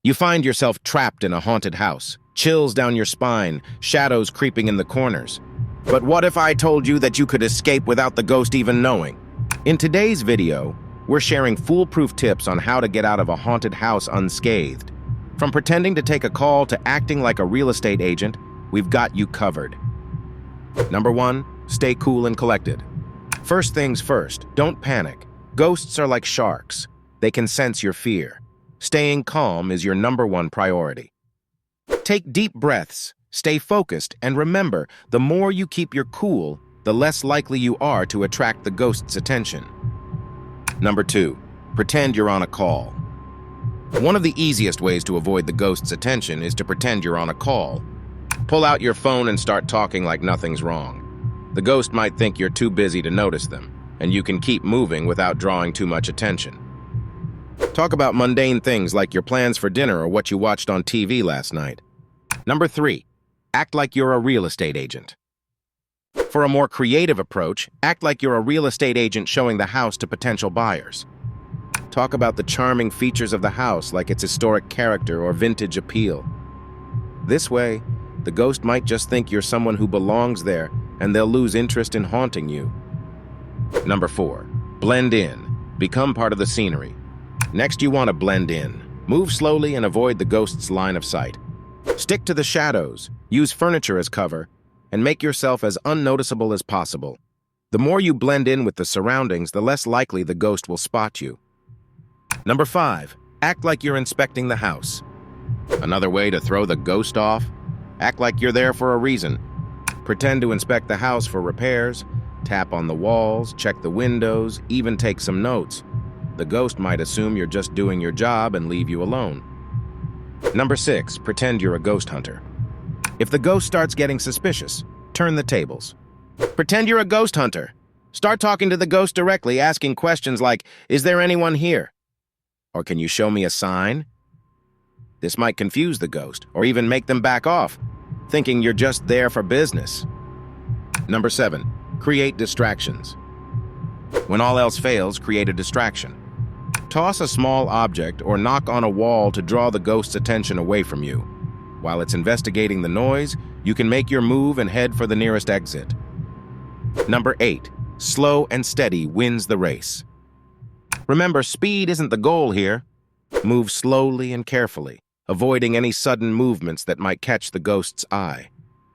You find yourself trapped in a haunted house, chills down your spine, shadows creeping in the corners. But what if I told you that you could escape without the ghost even knowing? In today's video, we're sharing foolproof tips on how to get out of a haunted house unscathed. From pretending to take a call to acting like a real estate agent, we've got you covered. Number 1, stay cool and collected. First things first, don't panic. Ghosts are like sharks. They can sense your fear. Staying calm is your number 1 priority. Take deep breaths, stay focused, and remember, the more you keep your cool, the less likely you are to attract the ghost's attention. Number 2, pretend you're on a call. One of the easiest ways to avoid the ghost's attention is to pretend you're on a call. Pull out your phone and start talking like nothing's wrong. The ghost might think you're too busy to notice them, and you can keep moving without drawing too much attention. Talk about mundane things like your plans for dinner or what you watched on TV last night. Number 3, act like you're a real estate agent. For a more creative approach, act like you're a real estate agent showing the house to potential buyers. Talk about the charming features of the house, like its historic character or vintage appeal. This way, the ghost might just think you're someone who belongs there, and they'll lose interest in haunting you. Number 4, blend in. Become part of the scenery. Next, you want to blend in. Move slowly and avoid the ghost's line of sight. Stick to the shadows, use furniture as cover, and make yourself as unnoticeable as possible. The more you blend in with the surroundings, the less likely the ghost will spot you. Number 5, act like you're inspecting the house. Another way to throw the ghost off? Act like you're there for a reason. Pretend to inspect the house for repairs, tap on the walls, check the windows, even take some notes. The ghost might assume you're just doing your job and leave you alone. Number 6, pretend you're a ghost hunter. If the ghost starts getting suspicious, turn the tables. Pretend you're a ghost hunter. Start talking to the ghost directly, asking questions like, "Is there anyone here?" Or, "Can you show me a sign?" This might confuse the ghost, or even make them back off, thinking you're just there for business. Number 7, create distractions. When all else fails, create a distraction. Toss a small object or knock on a wall to draw the ghost's attention away from you. While it's investigating the noise, you can make your move and head for the nearest exit. Number 8, slow and steady wins the race. Remember, speed isn't the goal here. Move slowly and carefully, avoiding any sudden movements that might catch the ghost's eye.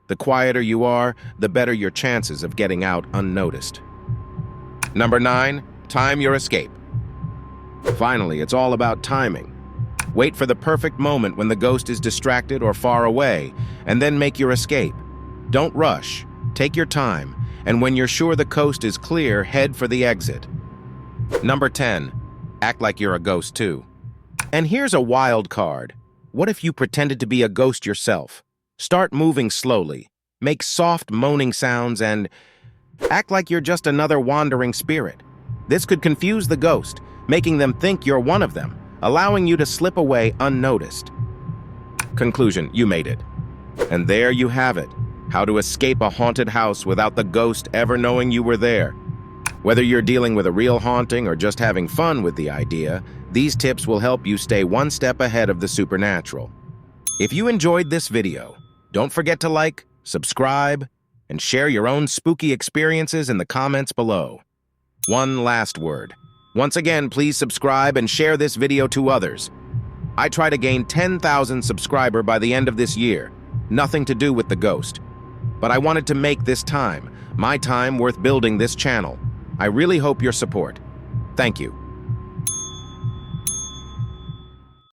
The quieter you are, the better your chances of getting out unnoticed. Number 9, time your escape. Finally, it's all about timing. Wait for the perfect moment when the ghost is distracted or far away, and then make your escape. Don't rush, take your time, and when you're sure the coast is clear, head for the exit. Number 10, act like you're a ghost too. And here's a wild card. What if you pretended to be a ghost yourself? Start moving slowly, make soft moaning sounds, and act like you're just another wandering spirit. This could confuse the ghost, making them think you're one of them, allowing you to slip away unnoticed. Conclusion, you made it. And there you have it, how to escape a haunted house without the ghost ever knowing you were there. Whether you're dealing with a real haunting or just having fun with the idea, these tips will help you stay one step ahead of the supernatural. If you enjoyed this video, don't forget to like, subscribe, and share your own spooky experiences in the comments below. One last word. Once again, please subscribe and share this video to others. I try to gain 10,000 subscribers by the end of this year. Nothing to do with the ghost. But I wanted to make this time, my time, worth building this channel. I really hope your support. Thank you.